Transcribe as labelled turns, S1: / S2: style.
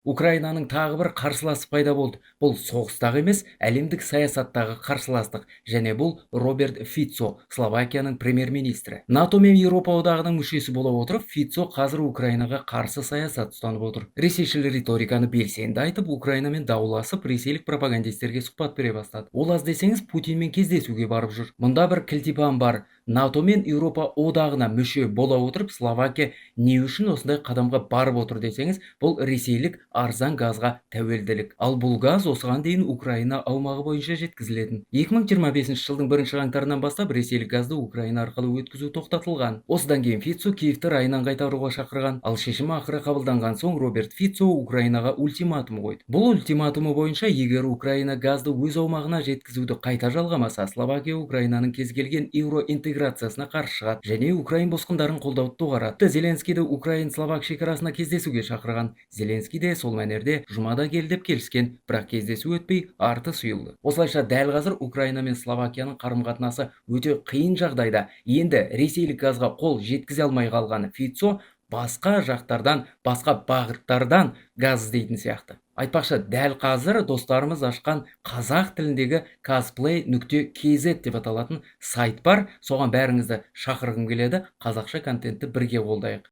S1: Украинаның тағы бір қарсыласы пайда болды. Бұл соғыстағы емес, әлемдік саясаттағы қарсыластық. Және бұл Роберт Фицо, Словакияның премьер-министрі. НАТО мен Еуропа одағының мүшесі бола отырып, Фицо қазір Украинаға қарсы саясат ұстанып отыр. Ресейшіл риториканы белсенді айтып, Украинамен дауласып, ресейлік пропагандистерге сұхбат бере бастады. Ол аз десеңіз, Путинмен кездесуге барып жүр. Мұнда бір кілтипан бар. НАТО мен Еуропа одағына мүше бола отырып, Словакия не үшін осындай қадамға барып отыр десеңіз, бұл ресейлік арзан газға тәуелділік. Ал бұл газ осыған дейін Украина аумағы бойынша жеткізілетін. 2025 жылдың 1 қаңтарынан бастап ресейлік газды Украина арқылы өткізу тоқтатылған. Осыдан кейін Фицо Киевті райынан қайтаруға шақырған. Ал шешімі ақыры қабылданған соң Роберт Фицо Украинаға ультиматум қойды. Бұл ультиматумы бойынша, егер Украина газды өз аумағына жеткізуді қайта жалғамаса, Словакия Украинаның кез келген еуроинтеграциясына қарсы шығады және Украин босқындарын қолдауды доғарады. Зеленскийді Украин-Словак шекарасына кездесуге шақырған. Зеленский де сол мәнерде жұмада кел деп келіскен, бірақ кездесу өтпей арты сұйылды. Осылайша дәл қазір Украина мен Словакияның қарым-қатынасы өте қиын жағдайда. Енді ресейлік газға қол жеткізе алмай қалғаны Фицо басқа жақтардан, басқа бағыттардан газ іздейтін сияқты. Айтпақшы, дәл қазір достарымыз ашқан қазақ тіліндегі cosplay.kz деп аталатын сайт бар. Соған бәріңізді шақырғым келеді. Қазақша контентті бірге қолдайық.